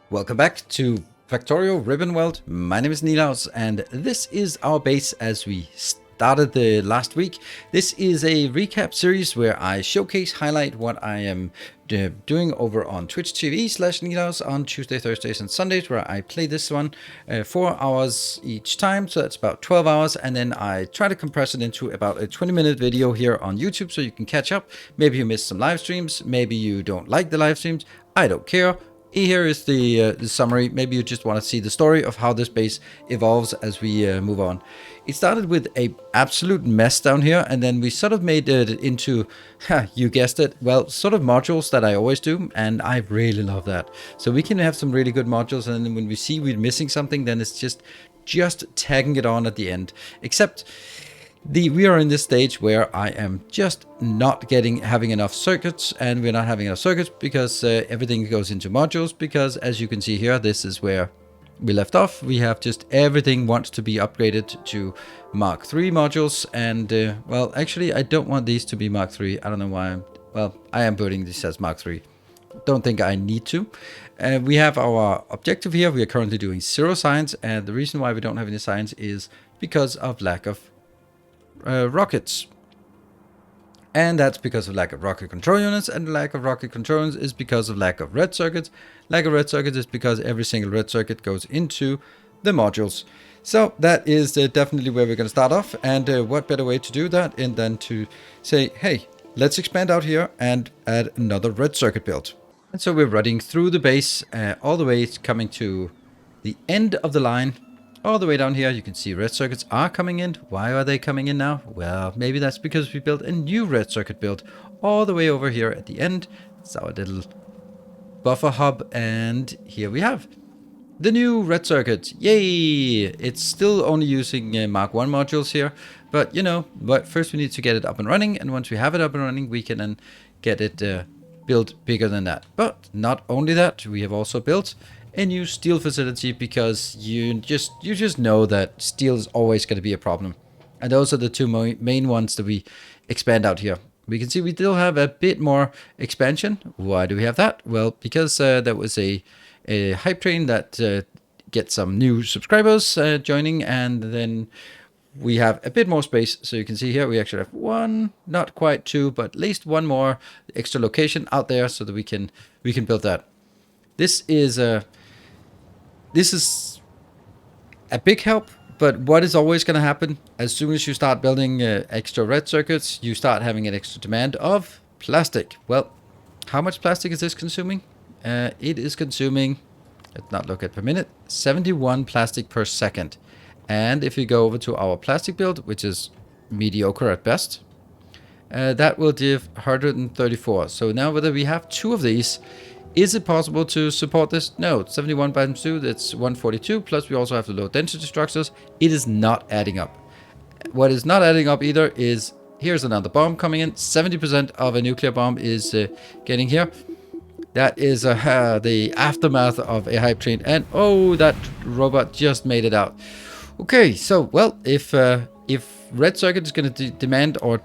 Welcome back to Factorio Ribbon World. My name is Nilaus, and this is our base as we started the last week. This is a recap series where I showcase, highlight what I am doing over on Twitch TV/Nilaus on Tuesday, Thursdays, and Sundays, where I play this one 4 hours each time, so that's about 12 hours, and then I try to compress it into about a 20-minute video here on YouTube so you can catch up. Maybe you missed some live streams, maybe you don't like the live streams, I don't care. Here is the summary. Maybe you just want to see the story of how this base evolves as we move on. It started with a absolute mess down here, and then we sort of made it into, you guessed it, well, sort of modules that I always do, and I really love that. So we can have some really good modules, and then when we see we're missing something, then it's just tagging it on at the end. Except we are in this stage where I am just not having enough circuits, and we're not having enough circuits because everything goes into modules, because as you can see here, this is where we left off. We have just everything wants to be upgraded to Mark III modules, and well, actually I don't want these to be Mark III. I don't know why. I am putting this as Mark III. Don't think I need to. We have our objective here. We are currently doing 0 science, and the reason why we don't have any science is because of lack of rockets, and that's because of lack of rocket control units, and lack of rocket control units is because of lack of red circuits. Lack of red circuits is because every single red circuit goes into the modules. So that is definitely where we're going to start off, and what better way to do that than to say, hey, let's expand out here and add another red circuit build. And so we're running through the base all the way coming to the end of the line. All the way down here, you can see red circuits are coming in. Why are they coming in now? Well, maybe that's because we built a new red circuit build all the way over here at the end. It's our little buffer hub, and here we have the new red circuit. Yay! It's still only using Mark I modules here, but you know, first we need to get it up and running, and once we have it up and running, we can then get it built bigger than that. But not only that, we have also built a new steel facility, because you just know that steel is always going to be a problem, and those are the two main ones that we expand out here. We can see we still have a bit more expansion. Why do we have that? Well, because there was a hype train that gets some new subscribers joining, and then we have a bit more space. So you can see here we actually have one, not quite two, but at least one more extra location out there so that we can build that. This is a big help, but what is always going to happen as soon as you start building extra red circuits, you start having an extra demand of plastic. Well, how much plastic is this consuming? It is consuming, let's not look at per minute, 71 plastic per second. And if you go over to our plastic build, which is mediocre at best, that will give 134. So now whether we have 2 of these, is it possible to support this? No, 71 times 2, that's 142, plus we also have the low density structures. It is not adding up. What is not adding up either is, here's another bomb coming in. 70% of a nuclear bomb is getting here. That is the aftermath of a hype train, and oh, that robot just made it out. Okay, so, well, if red circuit is going to demand or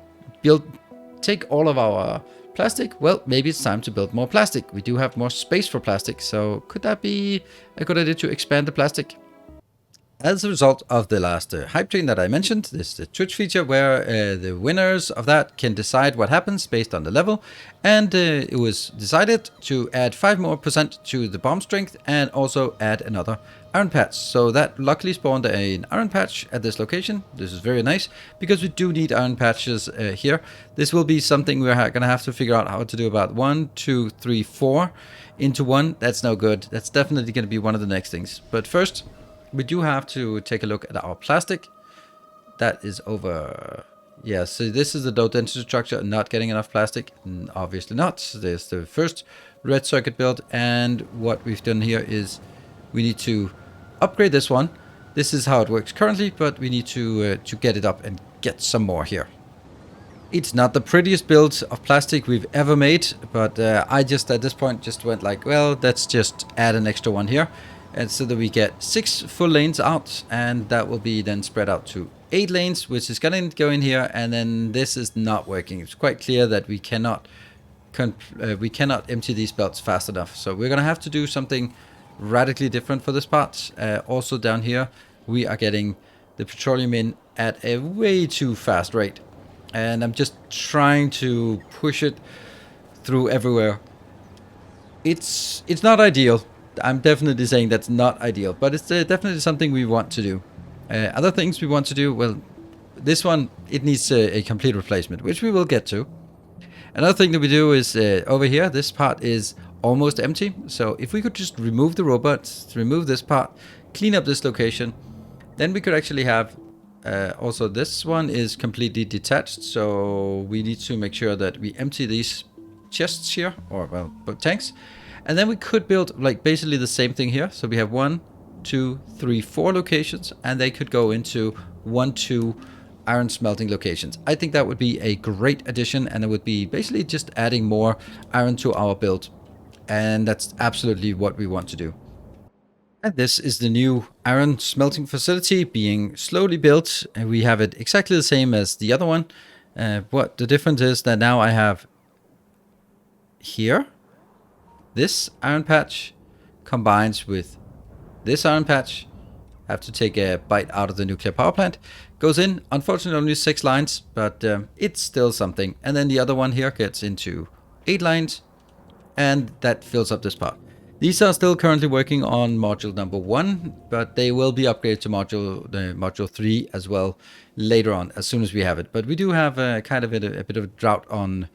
take all of our plastic, well, maybe it's time to build more plastic. We do have more space for plastic, so could that be a good idea to expand the plastic? As a result of the last hype train that I mentioned, this is the Twitch feature where the winners of that can decide what happens based on the level, and it was decided to add 5% more to the bomb strength and also add another iron patch. So that luckily spawned an iron patch at this location. This is very nice because we do need iron patches here. This will be something we're going to have to figure out how to do about 1, 2, 3, 4 into 1. That's no good. That's definitely going to be one of the next things. But first, we do have to take a look at our plastic. That is over. Yeah, so this is the low density structure, not getting enough plastic. Obviously not. So there's the first red circuit build, and what we've done here is we need to upgrade this one. This is how it works currently, but we need to get it up and get some more here. It's not the prettiest build of plastic we've ever made, but I just at this point just went like, well, let's just add an extra one here. And so that we get 6 full lanes out, and that will be then spread out to 8 lanes, which is going to go in here, and then this is not working. It's quite clear that we cannot empty these belts fast enough. So we're going to have to do something radically different for this part. Also down here, we are getting the petroleum in at a way too fast rate. And I'm just trying to push it through everywhere. It's not ideal. I'm definitely saying that's not ideal, but it's definitely something we want to do. Other things we want to do, well, this one, it needs a complete replacement, which we will get to. Another thing that we do is over here, this part is almost empty. So if we could just remove the robots, remove this part, clean up this location, then we could actually have, also this one is completely detached. So we need to make sure that we empty these chests here, or well, tanks. And then we could build like basically the same thing here. So we have 1, 2, 3, 4 locations, and they could go into 1, 2 iron smelting locations. I think that would be a great addition, and it would be basically just adding more iron to our build. And that's absolutely what we want to do. And this is the new iron smelting facility being slowly built, and we have it exactly the same as the other one. What the difference is that now I have here this iron patch combines with this iron patch. Have to take a bite out of the nuclear power plant. Goes in, unfortunately only 6 lines, but it's still something. And then the other one here gets into 8 lines, and that fills up this part. These are still currently working on module number 1, but they will be upgraded to module 3 as well later on, as soon as we have it. But we do have kind of a bit of a drought on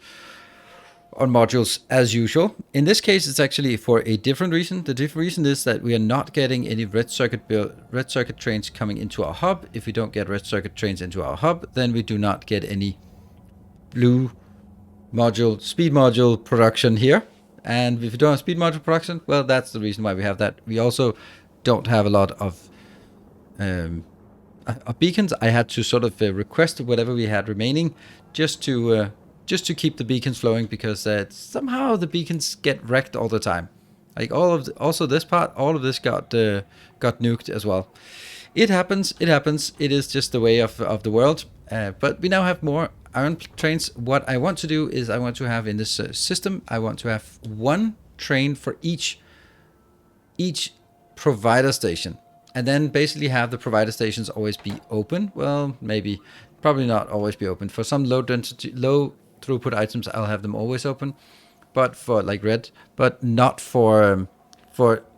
modules as usual. In this case, it's actually for a different reason. The different reason is that we are not getting any red circuit trains coming into our hub. If we don't get red circuit trains into our hub, then we do not get any blue module, speed module production here. And if we don't have speed module production, well, that's the reason why we have that. We also don't have a lot of beacons. I had to sort of request whatever we had remaining just to keep the beacons flowing, because somehow the beacons get wrecked all the time. Like also this part, all of this got nuked as well. It happens. It is just the way of the world. But we now have more iron trains. What I want to do is I want to have in this system, I want to have 1 train for each provider station. And then basically have the provider stations always be open. Well, probably not always be open. For some low throughput items, I'll have them always open. But for like red, but not for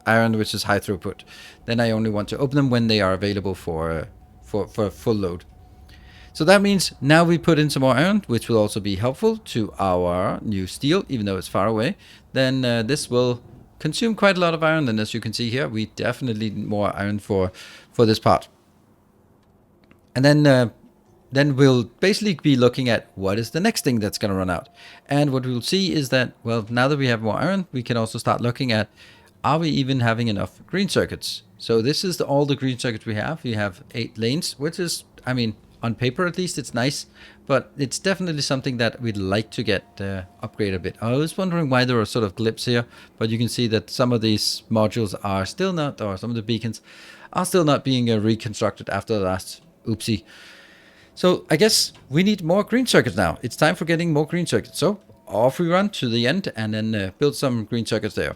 iron, which is high throughput. Then I only want to open them when they are available for full load. So that means now we put in some more iron, which will also be helpful to our new steel, even though it's far away. Then this will consume quite a lot of iron, and as you can see here, we definitely need more iron for this part. And then we'll basically be looking at what is the next thing that's going to run out. And what we'll see is that, well, now that we have more iron, we can also start looking at, are we even having enough green circuits? So this is all the green circuits we have. We have 8 lanes, which is, I mean, on paper at least, it's nice, but it's definitely something that we'd like to get upgraded a bit. I was wondering why there are sort of blips here, but you can see that some of these modules are still not, or some of the beacons are still not being reconstructed after the last oopsie. So I guess we need more green circuits now. It's time for getting more green circuits. So off we run to the end and then build some green circuits there.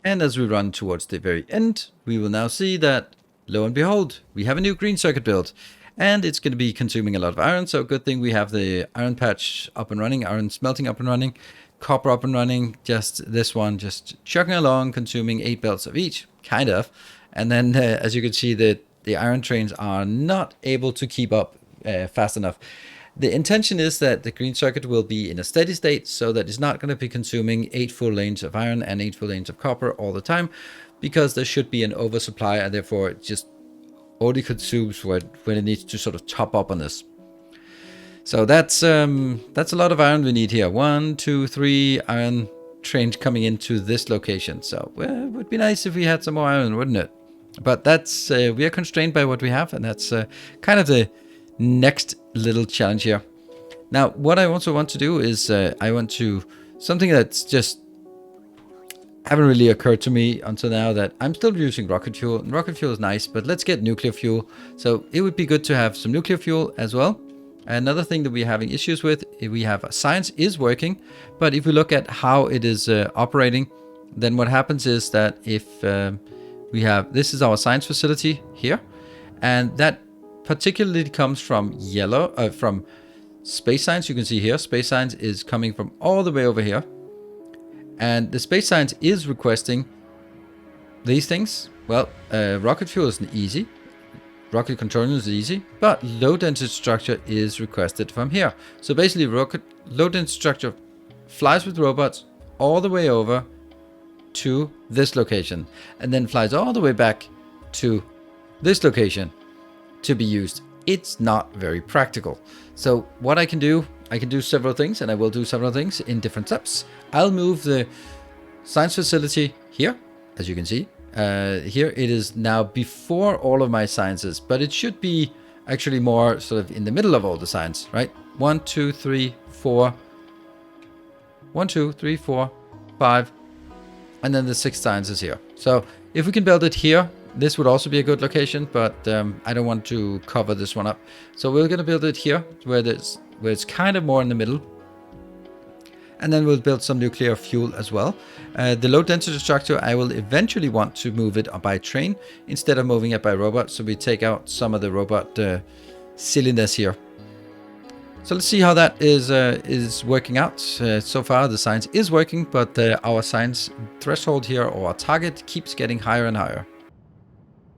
And as we run towards the very end, we will now see that, lo and behold, we have a new green circuit built. And it's going to be consuming a lot of iron. So good thing we have the iron patch up and running, iron smelting up and running, copper up and running. Just this one, just chugging along, consuming 8 belts of each, kind of. And then as you can see, the iron trains are not able to keep up fast enough. The intention is that the green circuit will be in a steady state, so that it's not going to be consuming 8 full lanes of iron and 8 full lanes of copper all the time, because there should be an oversupply, and therefore it just only consumes when it needs to sort of top up on this. So that's a lot of iron we need here. 1, 2, 3 iron trains coming into this location. So it would be nice if we had some more iron, wouldn't it? But that's we are constrained by what we have, and that's kind of the next little challenge here. Now, what I also want to do is I want to something that's just haven't really occurred to me until now, that I'm still using rocket fuel. And rocket fuel is nice, but let's get nuclear fuel. So it would be good to have some nuclear fuel as well. Another thing that we're having issues with, we have science is working, but if we look at how it is operating, then what happens is that if we have, this is our science facility here, and that particularly comes from from space science. You can see here, space science is coming from all the way over here. And the space science is requesting these things. Well, rocket fuel is easy. Rocket control is easy, but low density structure is requested from here. So basically rocket low density structure flies with robots all the way over to this location and then flies all the way back to this location to be used. It's not very practical. So what I can do several things, and I will do several things in different steps. I'll move the science facility here, as you can see. Here it is now before all of my sciences, but it should be actually more sort of in the middle of all the science, right? 1, 2, 3, 4. 1, 2, 3, 4, 5. And then the 6th science is here. So if we can build it here, this would also be a good location, but I don't want to cover this one up. So we're going to build it here, where it's kind of more in the middle. And then we'll build some nuclear fuel as well. The low density structure, I will eventually want to move it by train instead of moving it by robot. So we take out some of the robot cylinders here. So let's see how that is working out. So far the science is working, but our science threshold here, or our target, keeps getting higher and higher.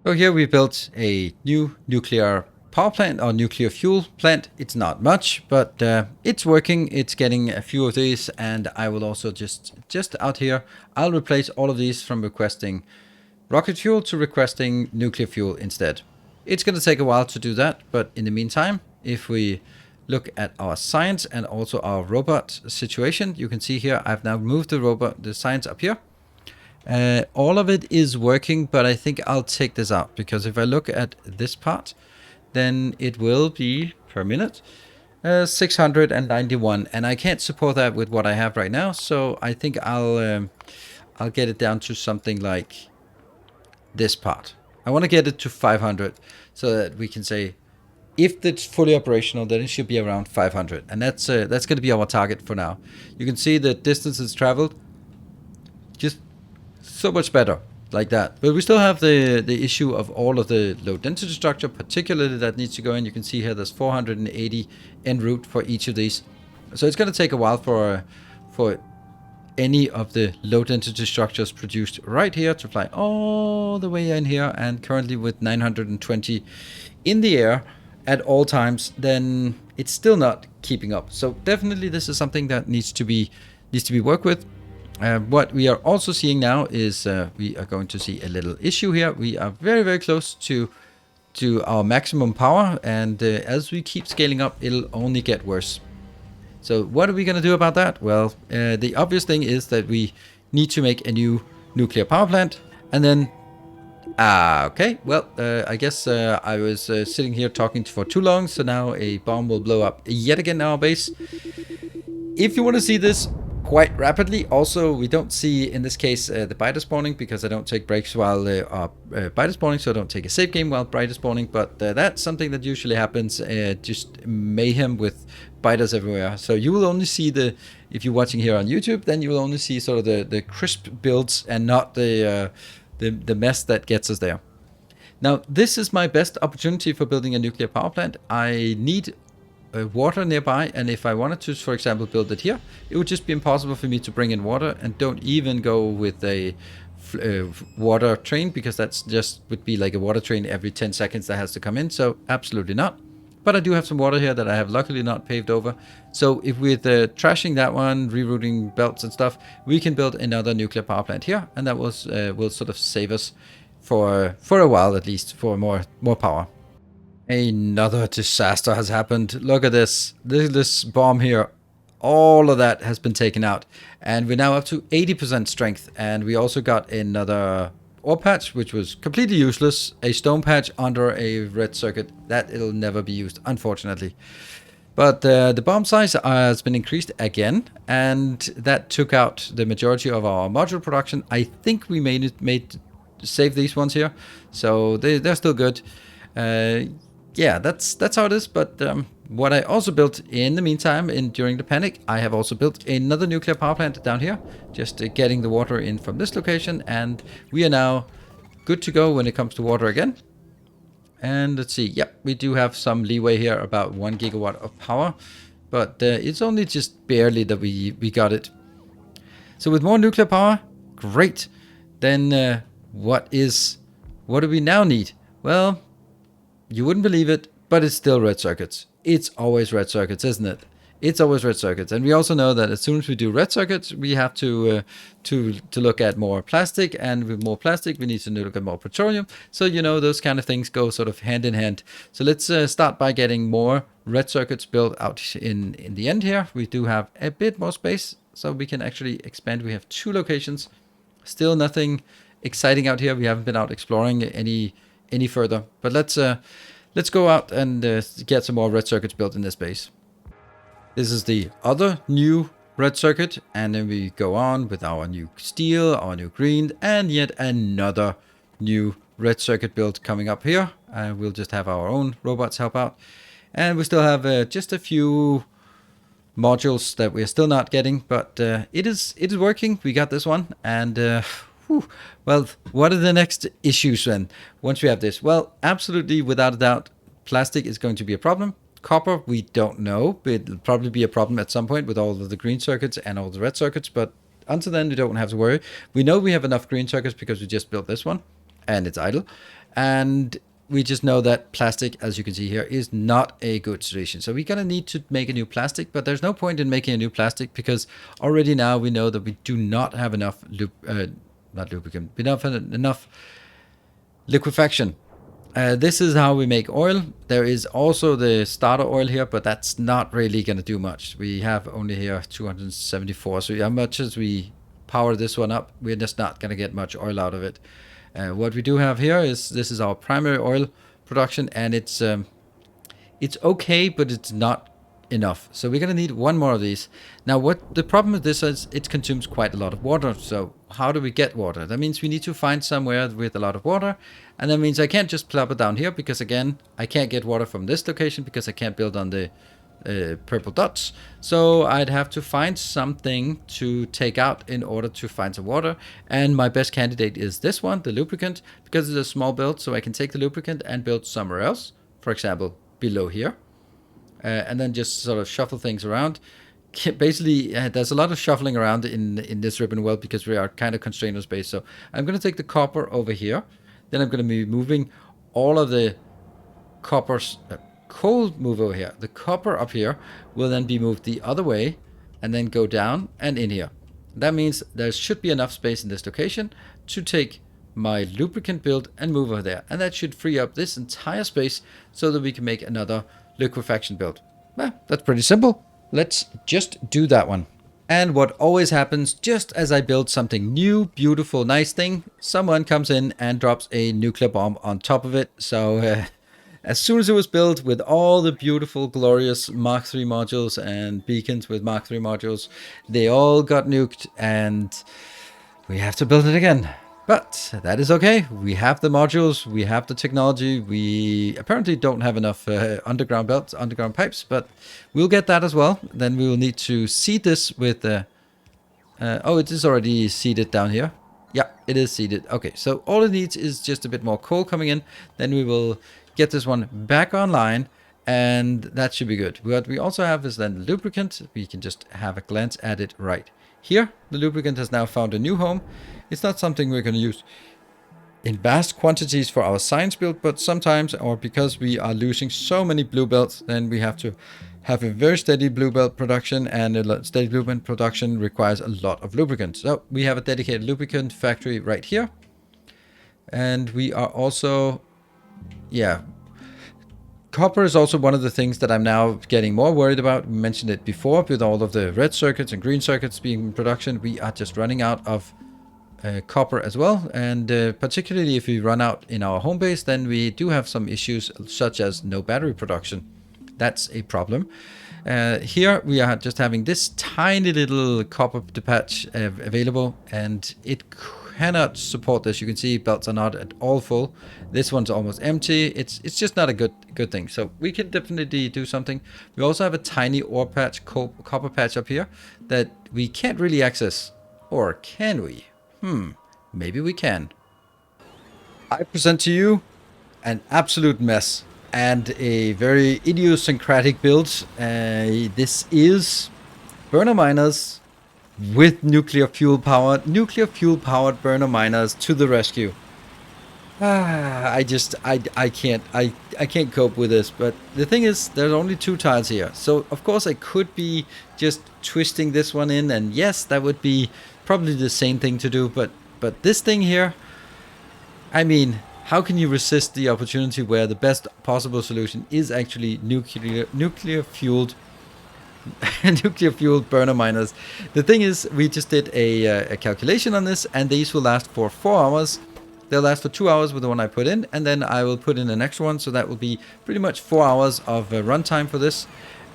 So here we built a new nuclear power plant or nuclear fuel plant. It's not much, but it's working. It's getting a few of these, and I will also just out here, I'll replace all of these from requesting rocket fuel to requesting nuclear fuel instead. It's going to take a while to do that, but in the meantime, if we look at our science and also our robot situation, you can see here I've now moved the science up here. All of it is working, but I think I'll take this out, because if I look at this part, then it will be per minute 691, and I can't support that with what I have right now. So I think I'll get it down to something like this part. I want to get it to 500 so that we can say if it's fully operational, then it should be around 500, and that's going to be our target for now. You can see the distances traveled just so much better like that, but we still have the issue of all of the low density structure, particularly that needs to go in. You can see here there's 480 en route for each of these, so it's going to take a while for any of the low density structures produced right here to fly all the way in here. And currently with 920 in the air at all times, then it's still not keeping up. So definitely this is something that needs to be worked with. What we are also seeing now is we are going to see a little issue here. We are very, very close to our maximum power, and as we keep scaling up, it'll only get worse. So what are we going to do about that? Well, the obvious thing is that we need to make a new nuclear power plant, and then okay, well, I guess I was sitting here talking for too long, so now a bomb will blow up yet again in our base. If you want to see this quite rapidly, also we don't see in this case the biter spawning, because I don't take breaks while biter spawning, so I don't take a save game while biter spawning, but that's something that usually happens, just mayhem with biters everywhere. So you will only see if you're watching here on YouTube, then you will only see sort of the crisp builds and not the mess that gets us there. Now, this is my best opportunity for building a nuclear power plant. I need water nearby, and if I wanted to, for example, build it here, it would just be impossible for me to bring in water, and don't even go with a water train, because that's just would be like a water train every 10 seconds that has to come in. So absolutely not. But I do have some water here that I have luckily not paved over. So if with trashing that one, rerouting belts and stuff, we can build another nuclear power plant here, and that will sort of save us for a while, at least, for more power. Another disaster has happened. Look at this. This bomb here. All of that has been taken out, and we're now up to 80% strength. And we also got another ore patch, which was completely useless. A stone patch under a red circuit. That it'll never be used, unfortunately. But the bomb size has been increased again, and that took out the majority of our module production. I think we save these ones here, so they're still good. Yeah, that's how it is. But what I also built in the meantime, during the panic, I have also built another nuclear power plant down here, just getting the water in from this location, and we are now good to go when it comes to water again. And let's see, yep, we do have some leeway here, about 1 gigawatt of power, but it's only just barely that we got it. So with more nuclear power, great. Then what do we now need? Well, you wouldn't believe it, but it's still red circuits. It's always red circuits, isn't it? It's always red circuits. And we also know that as soon as we do red circuits, we have to look at more plastic, and with more plastic, we need to look at more petroleum. So, you know, those kind of things go sort of hand in hand. So let's start by getting more red circuits built out in the end here. We do have a bit more space, so we can actually expand. We have 2 locations. Still nothing exciting out here. We haven't been out exploring any further. But let's go out and get some more red circuits built in this base. This is the other new red circuit, and then we go on with our new steel, our new green, and yet another new red circuit build coming up here. We'll just have our own robots help out, and we still have just a few modules that we're still not getting, but it is working. We got this one, and well, what are the next issues then once we have this? Well, absolutely, without a doubt, plastic is going to be a problem. Copper, we don't know. It'll probably be a problem at some point with all of the green circuits and all the red circuits, but until then, we don't have to worry. We know we have enough green circuits because we just built this one, and it's idle. And we just know that plastic, as you can see here, is not a good solution. So we're going to need to make a new plastic, but there's no point in making a new plastic because already now we know that we do not have enough enough liquefaction. This is how we make oil. There is also the starter oil here, but that's not really going to do much. We have only here 274. So as much as we power this one up, we're just not going to get much oil out of it. What we do have here is this is our primary oil production, and it's okay, but it's not enough. So we're going to need one more of these. Now, what the problem with this is, it consumes quite a lot of water. So how do we get water? That means we need to find somewhere with a lot of water, and that means I can't just plop it down here because, again, I can't get water from this location because I can't build on the purple dots. So I'd have to find something to take out in order to find some water, and my best candidate is this one, the lubricant, because it's a small build, so I can take the lubricant and build somewhere else, for example below here, and then just sort of shuffle things around. Basically, there's a lot of shuffling around in this ribbon well because we are kind of constrained on space. So I'm going to take the copper over here, then I'm going to be moving all of the coppers. Coal move over here. The copper up here will then be moved the other way and then go down and in here. That means there should be enough space in this location to take my lubricant build and move over there, and that should free up this entire space so that we can make another liquefaction build. Well, that's pretty simple. Let's just do that one. And what always happens just as I build something new, beautiful, nice thing, someone comes in and drops a nuclear bomb on top of it. So as soon as it was built with all the beautiful, glorious Mark III modules and beacons with Mark III modules, they all got nuked, and we have to build it again. But that is okay. We have the modules, we have the technology. We apparently don't have enough underground belts, underground pipes, but we'll get that as well. Then we will need to seed this with... oh, it is already seeded down here. Yeah, it is seeded. Okay, so all it needs is just a bit more coal coming in. Then we will get this one back online, and that should be good. What we also have is then the lubricant. We can just have a glance at it right here. The lubricant has now found a new home. It's not something we're going to use in vast quantities for our science build, but sometimes, or because we are losing so many blue belts, then we have to have a very steady blue belt production, and a steady blue belt production requires a lot of lubricant. So we have a dedicated lubricant factory right here. And we are also, yeah, copper is also one of the things that I'm now getting more worried about. We mentioned it before with all of the red circuits and green circuits being in production. We are just running out of copper as well, and particularly if we run out in our home base, then we do have some issues such as no battery production. That's a problem. Here we are just having this tiny little copper patch available, and it cannot support this. You can see belts are not at all full. This one's almost empty. It's just not a good thing. So we can definitely do something. We also have a tiny ore patch, copper patch up here that we can't really access. Or can we? Maybe we can. I present to you an absolute mess and a very idiosyncratic build. This is burner miners with nuclear fuel powered burner miners to the rescue. I can't cope with this. But the thing is, there's only 2 tiles here, so of course I could be just twisting this one in, and yes, that would be probably the same thing to do. But this thing here, I mean, how can you resist the opportunity where the best possible solution is actually nuclear fueled burner miners? The thing is, we just did a calculation on this, and these will last for 4 hours. They'll last for 2 hours with the one I put in, and then I will put in an extra one, so that will be pretty much 4 hours of runtime for this,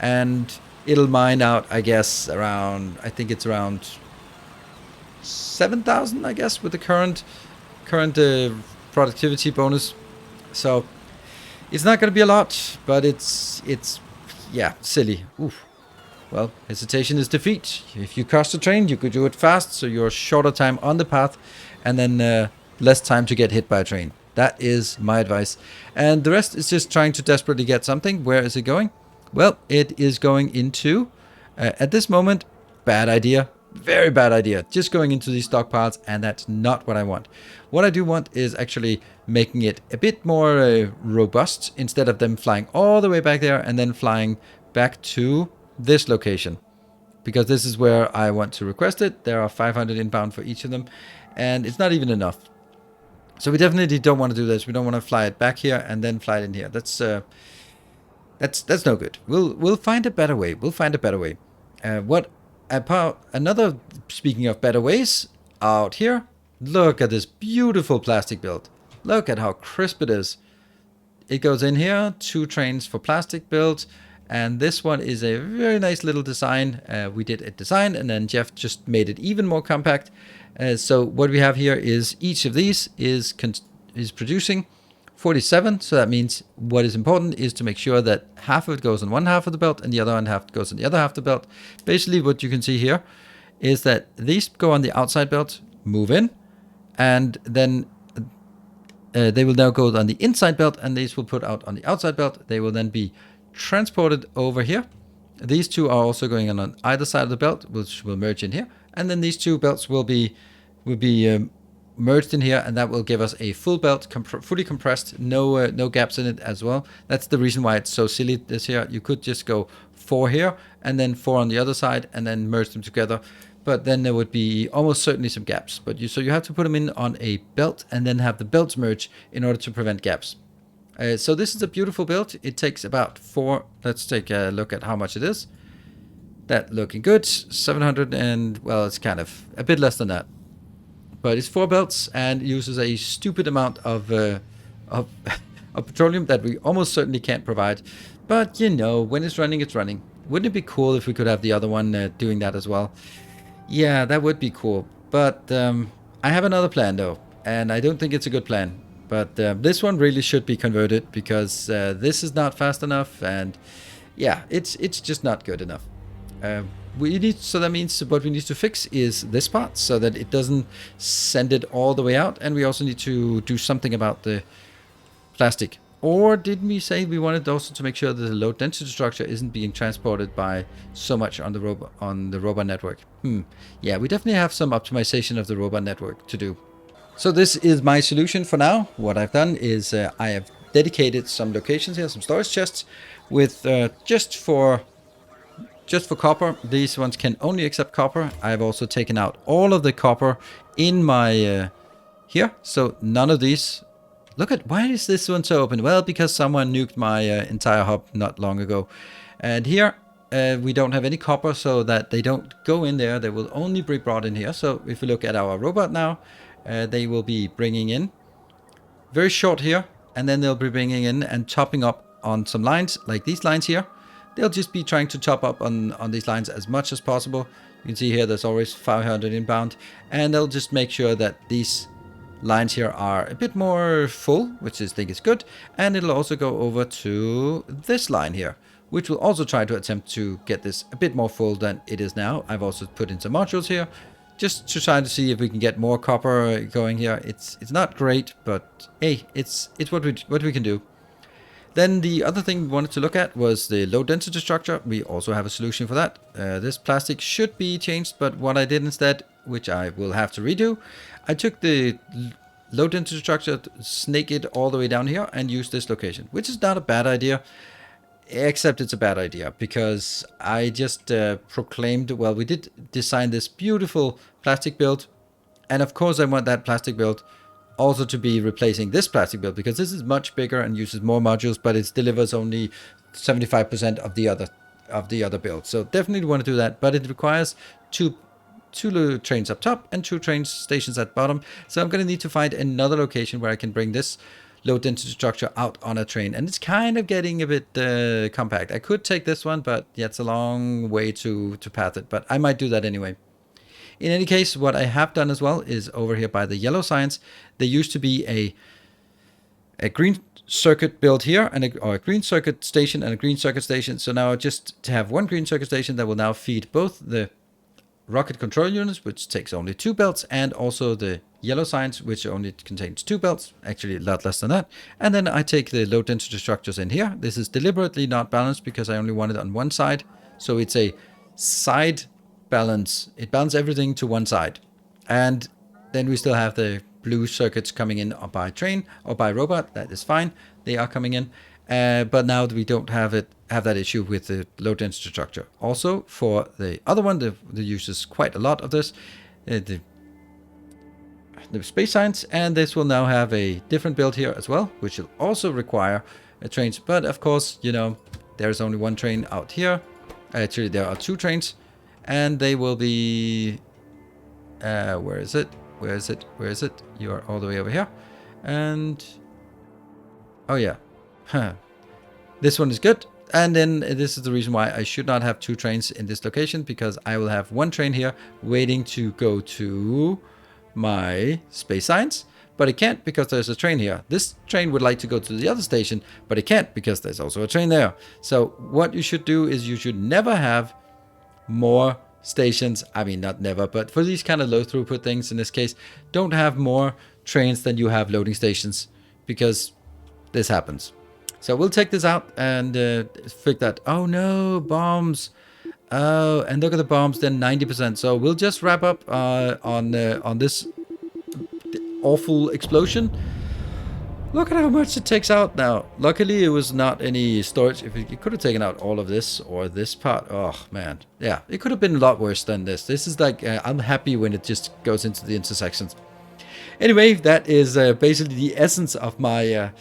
and it'll mine out, I guess, around, I think it's around 7,000, I guess, with the current productivity bonus. So it's not going to be a lot, but it's yeah, silly. Oof. Well, hesitation is defeat. If you cross the train, you could do it fast, so you're shorter time on the path, and then less time to get hit by a train. That is my advice. And the rest is just trying to desperately get something. Where is it going? Well, it is going into, at this moment, bad idea. Very bad idea. Just going into these stockpiles, and that's not what I want. What I do want is actually making it a bit more robust, instead of them flying all the way back there and then flying back to this location, because this is where I want to request it. There are 500 inbound for each of them, and it's not even enough. So we definitely don't want to do this. We don't want to fly it back here and then fly it in here. That's no good. We'll find a better way. We'll find a better way. Speaking of better ways, out here, look at this beautiful plastic build. Look at how crisp it is. It goes in here, 2 trains for plastic build. And this one is a very nice little design. We did a design, and then Jeff just made it even more compact. So what we have here is each of these is producing 47. So that means what is important is to make sure that half of it goes on one half of the belt and the other half goes on the other half of the belt. Basically what you can see here is that these go on the outside belt, move in, and then they will now go on the inside belt, and these will put out on the outside belt. They will then be transported over here. These 2 are also going on either side of the belt, which will merge in here, and then these 2 belts will be merged in here, and that will give us a full belt, fully compressed, no gaps in it as well. That's the reason why it's so silly this here. You could just go 4 here and then 4 on the other side and then merge them together, but then there would be almost certainly some gaps. So you have to put them in on a belt and then have the belts merge in order to prevent gaps. So this is a beautiful build. It takes about 4. Let's take a look at how much it is. That looking good. 700, and well, it's kind of a bit less than that. But it's 4 belts and uses a stupid amount of petroleum that we almost certainly can't provide. But you know, when it's running, it's running. Wouldn't it be cool if we could have the other one doing that as well? Yeah, that would be cool. But I have another plan though, and I don't think it's a good plan. But this one really should be converted, because this is not fast enough, and yeah, it's just not good enough. So that means what we need to fix is this part, so that it doesn't send it all the way out, and we also need to do something about the plastic. Or didn't we say we wanted also to make sure that the low density structure isn't being transported by so much on the robot network? Yeah, we definitely have some optimization of the robot network to do. So this is my solution for now. What I've done is I have dedicated some locations here, some storage chests with just for copper. These ones can only accept copper. I've also taken out all of the copper in my here, so none of these. Look at, why is this one so open? Well, because someone nuked my entire hub not long ago. And here we don't have any copper, so that they don't go in there. They will only be brought in here. So if we look at our robot now, they will be bringing in very short here, and then they'll be bringing in and topping up on some lines like these lines here. they'll just be trying to top up on these lines as much as possible. You can see here there's always 500 inbound, and they'll just make sure that these lines here are a bit more full, which I think is good. And it'll also go over to this line here, which will also try to attempt to get this a bit more full than it is now. I've also put in some modules here just to try to see if we can get more copper going here. It's not great, but hey, it's what we can do. Then the other thing we wanted to look at was the low density structure. We also have a solution for that. This plastic should be changed, but what I did instead, which I will have to redo, I took the low density structure, snake it all the way down here, and use this location, which is not a bad idea, except it's a bad idea because I just proclaimed, well, we did design this beautiful plastic build, and of course I want that plastic build also to be replacing this plastic build, because this is much bigger and uses more modules, but it delivers only 75% of the other build. So definitely want to do that, but it requires two trains up top and 2 train stations at bottom. So I'm going to need to find another location where I can bring this low density structure out on a train, and it's kind of getting a bit compact. I could take this one, but yeah, it's a long way to path it, but I might do that anyway. In any case, what I have done as well is over here by the yellow signs, there used to be a green circuit built here, and a green circuit station and a green circuit station. So now just to have one green circuit station that will now feed both the rocket control units, which takes only 2 belts, and also the yellow signs, which only contains 2 belts, actually a lot less than that. And then I take the low density structures in here. This is deliberately not balanced because I only want it on one side. So it's a side balance. It balances everything to one side. And then we still have the blue circuits coming in by train or by robot. That is fine. They are coming in. But now we don't have that issue with the low density structure. Also, for the other one, that uses quite a lot of this, the space science, and this will now have a different build here as well, which will also require trains. But of course, you know, there is only one train out here. Actually, there are 2 trains, and they will be. Where is it? Where is it? Where is it? You are all the way over here, and oh yeah. Huh. This one is good. And then this is the reason why I should not have 2 trains in this location, because I will have 1 train here waiting to go to my space science, but it can't because there's a train here. This train would like to go to the other station, but it can't because there's also a train there. So what you should do is you should never have more stations. I mean, not never, but for these kind of low throughput things in this case, don't have more trains than you have loading stations, because this happens. So we'll take this out and fix that. Oh no, bombs. Oh, and look at the bombs, then 90%. So we'll just wrap up on this awful explosion. Look at how much it takes out now. Luckily, it was not any storage. If it could have taken out all of this or this part. Oh, man. Yeah, it could have been a lot worse than this. This is like, I'm happy when it just goes into the intersections. Anyway, that is basically the essence of my...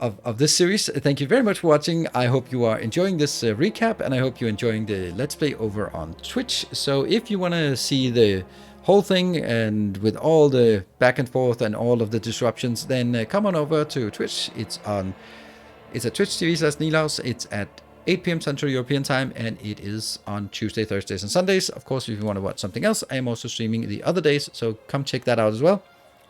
Of this series. Thank you very much for watching. I hope you are enjoying this recap, and I hope you're enjoying the Let's Play over on Twitch. So if you want to see the whole thing and with all the back and forth and all of the disruptions, then come on over to Twitch. It's at Twitch TV/Nilaus. It's at 8 p.m. Central European Time, and it is on Tuesday, Thursdays, and Sundays. Of course, if you want to watch something else, I am also streaming the other days, so come check that out as well.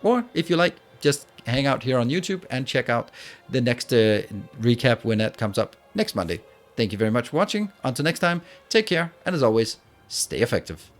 Or if you like, just hang out here on YouTube and check out the next recap when that comes up next Monday. Thank you very much for watching. Until next time, take care, and as always, stay effective.